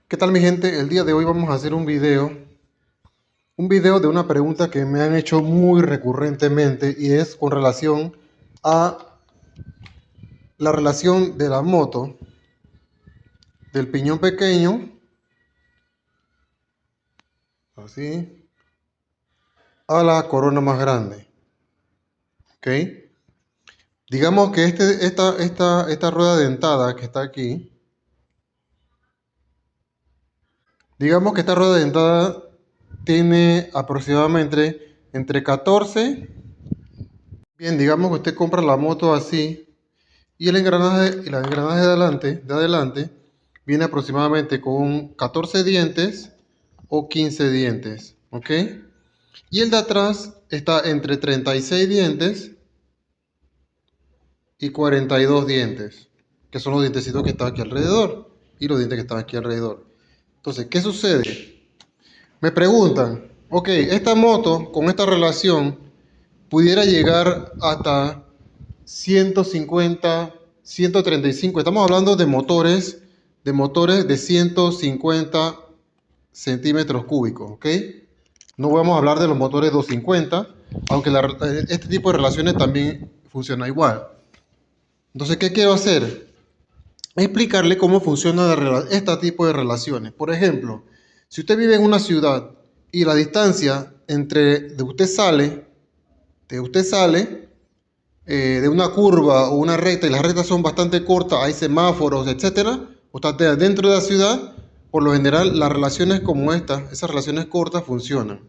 ¿Qué tal mi gente? El día de hoy vamos a hacer un video de una pregunta que me han hecho muy recurrentemente y es con relación a la relación de la moto, del piñón pequeño, así, a la corona más grande, ¿ok? Digamos que esta rueda dentada que está aquí, digamos que esta rueda dentada tiene aproximadamente entre 14, bien, digamos que usted compra la moto así. Y el engranaje de adelante viene aproximadamente con 14 dientes o 15 dientes, ¿ok? Y el de atrás está entre 36 dientes y 42 dientes, que son los dientecitos que están aquí alrededor y los dientes que están aquí alrededor. Entonces, ¿qué sucede? Me preguntan, ok, esta moto con esta relación pudiera llegar hasta 150, 135. Estamos hablando de motores de 150 centímetros cúbicos, ¿ok? No vamos a hablar de los motores 250, aunque este tipo de relaciones también funciona igual. Entonces, ¿qué quiero hacer? Explicarle cómo funciona este tipo de relaciones. Por ejemplo, si usted vive en una ciudad y la distancia de una curva o una recta y las rectas son bastante cortas, hay semáforos, etcétera, o está dentro de la ciudad, por lo general las relaciones como esas relaciones cortas funcionan.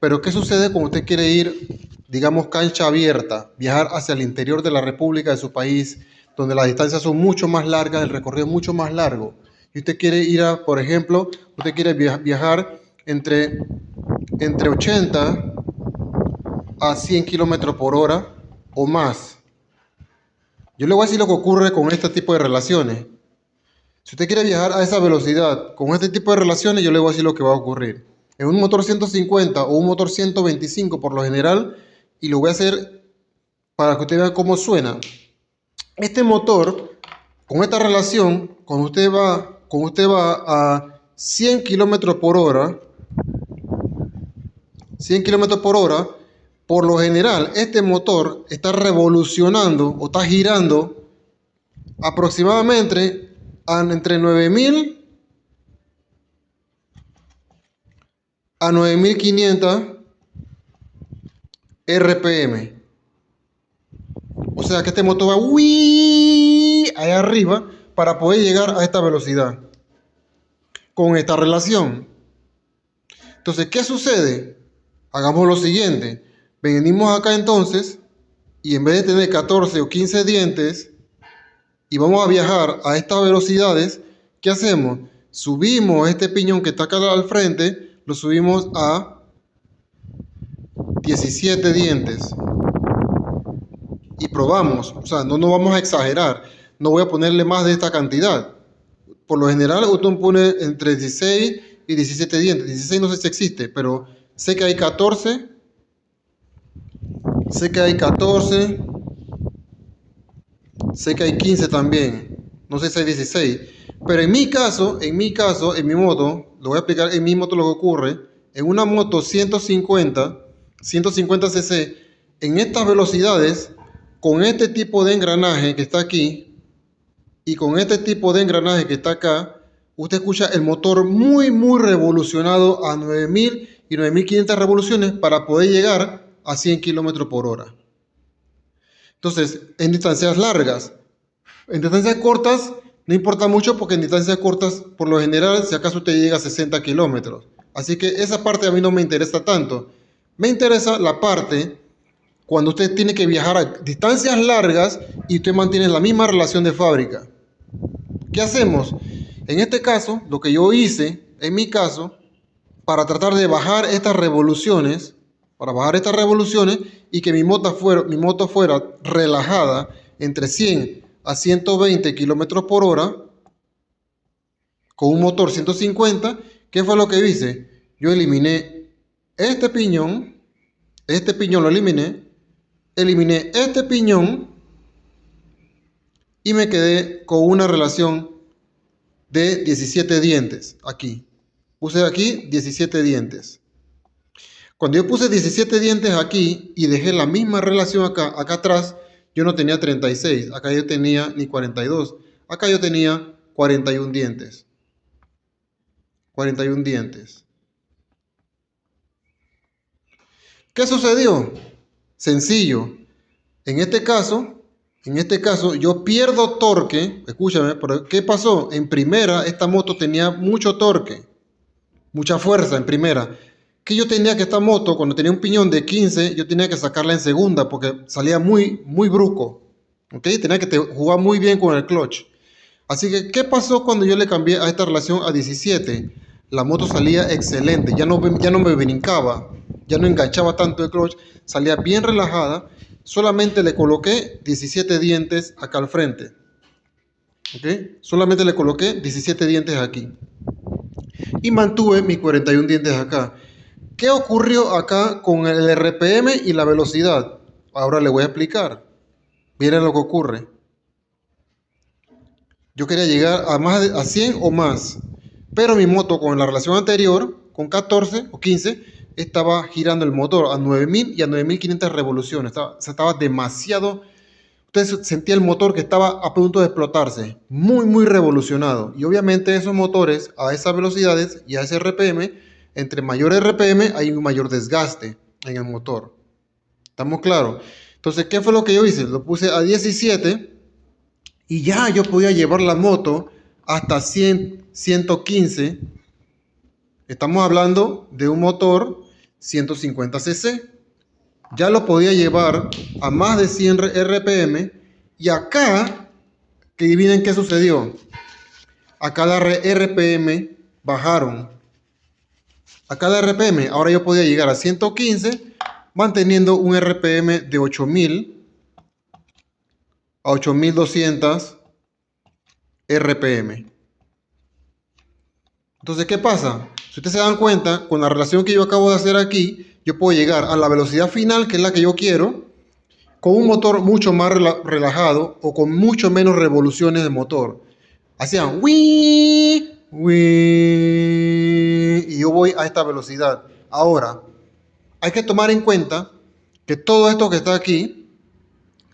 Pero ¿qué sucede cuando usted quiere ir, digamos, cancha abierta, viajar hacia el interior de la república de su país, donde las distancias son mucho más largas, el recorrido es mucho más largo? Y usted quiere por ejemplo, usted quiere viajar entre 80 a 100 kilómetros por hora o más. Yo le voy a decir lo que ocurre con este tipo de relaciones. Si usted quiere viajar a esa velocidad con este tipo de relaciones, yo le voy a decir lo que va a ocurrir. En un motor 150 o un motor 125 por lo general, y lo voy a hacer para que usted vea cómo suena. Este motor, con esta relación, cuando usted va a 100 kilómetros por hora, 100 kilómetros por hora, por lo general, este motor está revolucionando o está girando aproximadamente entre 9000 a 9500 RPM. O sea que este motor va allá arriba para poder llegar a esta velocidad con esta relación. Entonces, ¿qué sucede? Hagamos lo siguiente. Venimos acá entonces y en vez de tener 14 o 15 dientes y vamos a viajar a estas velocidades, ¿qué hacemos? Subimos este piñón que está acá al frente, lo subimos a 17 dientes y probamos. O sea, no nos vamos a exagerar. No voy a ponerle más de esta cantidad. Por lo general, usted pone entre 16 y 17 dientes. 16 no sé si existe, pero sé que hay 14. Sé que hay 14. Sé que hay 15 también. No sé si hay 16. Pero en mi caso, en mi moto, lo voy a explicar en mi moto lo que ocurre. En una moto 150 cc, en estas velocidades, con este tipo de engranaje que está aquí y con este tipo de engranaje que está acá, usted escucha el motor muy, muy revolucionado a 9000 y 9500 revoluciones para poder llegar a 100 kilómetros por hora. Entonces, en distancias largas, en distancias cortas no importa mucho porque en distancias cortas, por lo general, si acaso usted llega a 60 kilómetros. Así que esa parte a mí no me interesa tanto. Me interesa la parte cuando usted tiene que viajar a distancias largas y usted mantiene la misma relación de fábrica. ¿Qué hacemos? En este caso, lo que yo hice, en mi caso, para tratar de bajar estas revoluciones, y que mi moto fuera relajada entre 100 a 120 kilómetros por hora, con un motor 150, ¿qué fue lo que hice? Yo eliminé este piñón lo eliminé este piñón y me quedé con una relación de 17 dientes. Aquí. Puse aquí 17 dientes. Cuando yo puse 17 dientes aquí y dejé la misma relación acá atrás, yo no tenía 36. Acá yo tenía ni 42. Acá yo tenía 41 dientes. 41 dientes. ¿Qué sucedió? Sencillo. En este caso, yo pierdo torque. Escúchame, pero ¿qué pasó? En primera, esta moto tenía mucho torque, mucha fuerza en primera. Que yo tenía que esta moto, cuando tenía un piñón de 15, yo tenía que sacarla en segunda porque salía muy brusco. ¿Ok? Tenía que jugar muy bien con el clutch. Así que, ¿qué pasó cuando yo le cambié a esta relación a 17? La moto salía excelente, ya no me brincaba, ya no enganchaba tanto el clutch, salía bien relajada. Solamente le coloqué 17 dientes acá al frente. ¿Ok? Solamente le coloqué 17 dientes aquí. Y mantuve mis 41 dientes acá. ¿Qué ocurrió acá con el RPM y la velocidad? Ahora le voy a explicar. Miren lo que ocurre. Yo quería llegar a 100 o más, pero mi moto con la relación anterior, con 14 o 15, estaba girando el motor a 9000 y a 9500 revoluciones. Estaba demasiado. Usted sentía el motor que estaba a punto de explotarse, muy revolucionado. Y obviamente esos motores a esas velocidades y a ese RPM, entre mayor RPM hay un mayor desgaste en el motor. ¿Estamos claros? Entonces, ¿qué fue lo que yo hice? Lo puse a 17 y ya yo podía llevar la moto hasta 100, 115. Estamos hablando de un motor 150 cc. Ya lo podía llevar a más de 100 RPM. Y acá, que adivinen qué sucedió. Acá la RPM bajaron. Acá la RPM, ahora yo podía llegar a 115, manteniendo un RPM de 8000 a 8200 RPM. Entonces, ¿qué pasa? Si ustedes se dan cuenta, con la relación que yo acabo de hacer aquí, yo puedo llegar a la velocidad final, que es la que yo quiero, con un motor mucho más relajado o con mucho menos revoluciones de motor. Hacían wii, wii, y yo voy a esta velocidad. Ahora, hay que tomar en cuenta que todo esto que está aquí,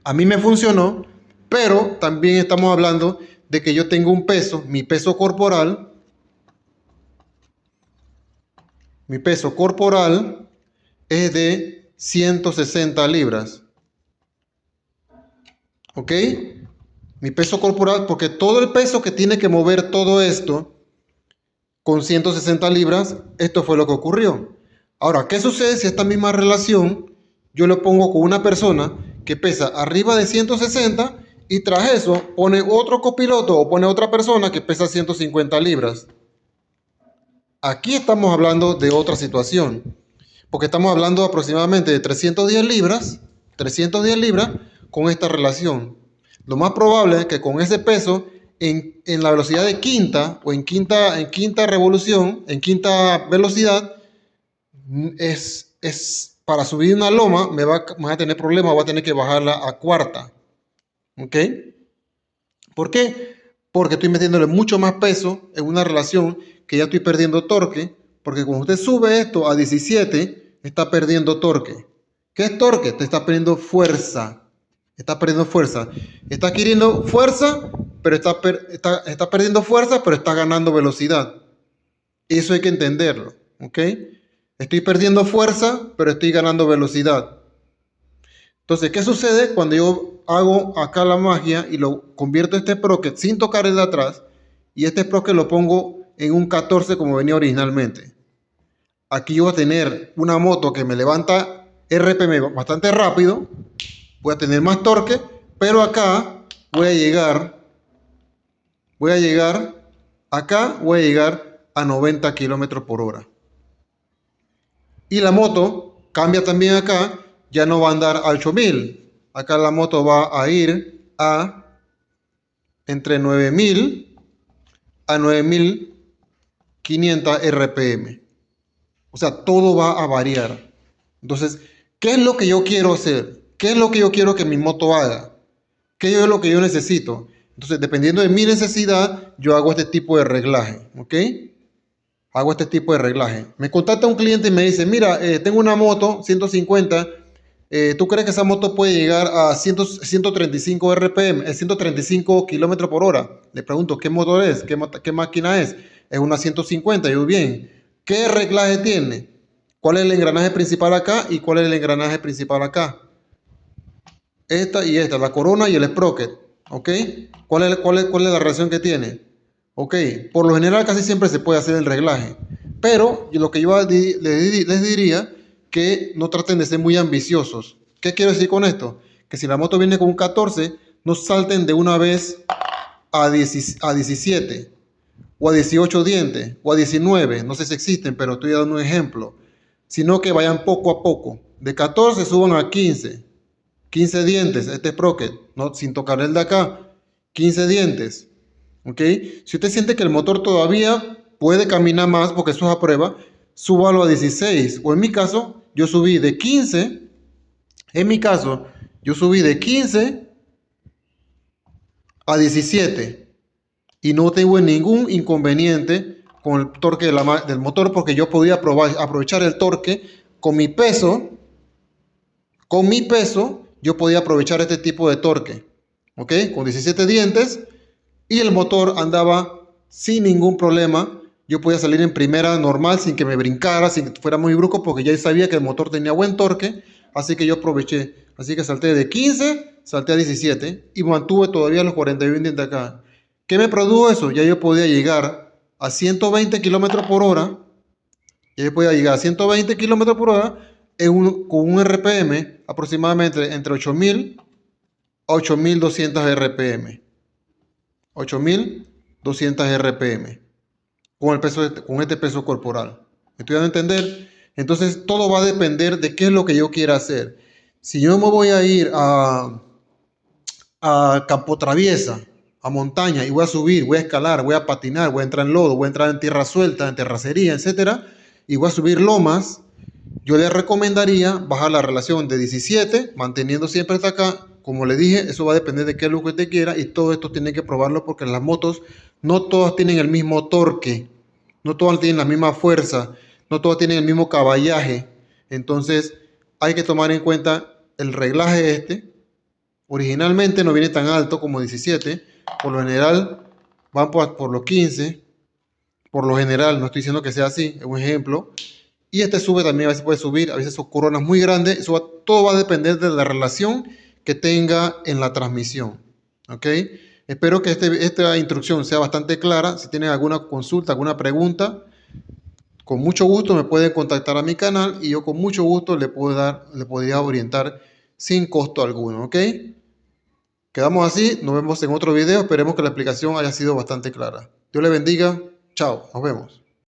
a mí me funcionó, pero también estamos hablando de que yo tengo un peso, mi peso corporal es de 160 libras. ¿Ok? Mi peso corporal, porque todo el peso que tiene que mover todo esto con 160 libras, esto fue lo que ocurrió. Ahora, ¿qué sucede si esta misma relación yo lo pongo con una persona que pesa arriba de 160 y tras eso pone otro copiloto o pone otra persona que pesa 150 libras? Aquí estamos hablando de otra situación, porque estamos hablando aproximadamente de 310 libras con esta relación. Lo más probable es que con ese peso, en la velocidad de quinta o en quinta revolución, en quinta velocidad, es para subir una loma, me va a tener problemas, voy a tener que bajarla a cuarta. ¿Ok? ¿Por qué? Porque estoy metiéndole mucho más peso en una relación que ya estoy perdiendo torque, porque cuando usted sube esto a 17, está perdiendo torque. ¿Qué es torque? Te está perdiendo fuerza. Está perdiendo fuerza. Está adquiriendo fuerza, pero está perdiendo fuerza, pero está ganando velocidad. Eso hay que entenderlo. ¿Ok? Estoy perdiendo fuerza, pero estoy ganando velocidad. Entonces, ¿qué sucede cuando yo hago acá la magia y lo convierto este sprocket sin tocar el de atrás y este sprocket lo pongo en un 14 como venía originalmente? Aquí yo voy a tener una moto que me levanta RPM bastante rápido, voy a tener más torque, pero acá voy a llegar a 90 kilómetros por hora. Y la moto cambia también acá, ya no va a andar a 8000. Acá la moto va a ir a entre 9000 a 9500 RPM. O sea, todo va a variar. Entonces, ¿qué es lo que yo quiero hacer? ¿Qué es lo que yo quiero que mi moto haga? ¿Qué es lo que yo necesito? Entonces, dependiendo de mi necesidad, yo hago este tipo de reglaje, ¿ok? Hago este tipo de reglaje. Me contacta un cliente y me dice, mira, tengo una moto 150, ¿tú crees que esa moto puede llegar a 135 RPM, 135 kilómetros por hora? Le pregunto, ¿qué motor es? ¿Qué máquina es? Es una 150. Yo, bien. ¿Qué reglaje tiene? ¿Cuál es el engranaje principal acá y cuál es el engranaje principal acá? Esta y esta, la corona y el sprocket, ¿ok? ¿Cuál es la relación que tiene? Ok, por lo general casi siempre se puede hacer el reglaje, pero lo que yo les diría que no traten de ser muy ambiciosos. ¿Qué quiero decir con esto? Que si la moto viene con un 14, no salten de una vez a 17 o a 18 dientes o a 19, no sé si existen, pero estoy dando un ejemplo, sino que vayan poco a poco. De 14 suban a 15 dientes, este sprocket, ¿no? Sin tocar el de acá, 15 dientes, ¿ok? Si usted siente que el motor todavía puede caminar más, porque eso es a prueba, súbalo a 16, o en mi caso, yo subí de 15, en mi caso, yo subí de 15 a 17, y no tengo ningún inconveniente con el torque del motor, porque yo podía aprovechar el torque con mi peso, yo podía aprovechar este tipo de torque, ¿ok? Con 17 dientes y el motor andaba sin ningún problema. Yo podía salir en primera normal sin que me brincara, sin que fuera muy brusco, porque ya sabía que el motor tenía buen torque, así que yo aproveché. Así que salté de 15, salté a 17 y mantuve todavía los 41 dientes acá. ¿Qué me produjo eso? Ya yo podía llegar a 120 kilómetros por hora. Ya yo podía llegar a 120 kilómetros por hora con un RPM aproximadamente entre 8000 a 8200 RPM. 8200 RPM con este peso corporal. ¿Me estoy dando a entender? Entonces todo va a depender de qué es lo que yo quiera hacer. Si yo me voy a ir a campo traviesa, a montaña, y voy a subir, voy a escalar, voy a patinar, voy a entrar en lodo, voy a entrar en tierra suelta, en terracería, etcétera, y voy a subir lomas, yo le recomendaría bajar la relación de 17, manteniendo siempre hasta acá. Como le dije, eso va a depender de qué es lo que usted quiera, y todo esto tiene que probarlo porque las motos no todas tienen el mismo torque, no todas tienen la misma fuerza, no todas tienen el mismo caballaje. Entonces hay que tomar en cuenta el reglaje este. Originalmente no viene tan alto como 17, por lo general van por los 15, por lo general, no estoy diciendo que sea así, es un ejemplo. Y este sube también, a veces puede subir, a veces son coronas muy grandes. Todo va a depender de la relación que tenga en la transmisión. ¿Ok? Espero que esta instrucción sea bastante clara. Si tienen alguna consulta, alguna pregunta, con mucho gusto me pueden contactar a mi canal y yo con mucho gusto le podría orientar sin costo alguno. ¿Ok? Quedamos así, nos vemos en otro video. Esperemos que la explicación haya sido bastante clara. Dios le bendiga. Chao, nos vemos.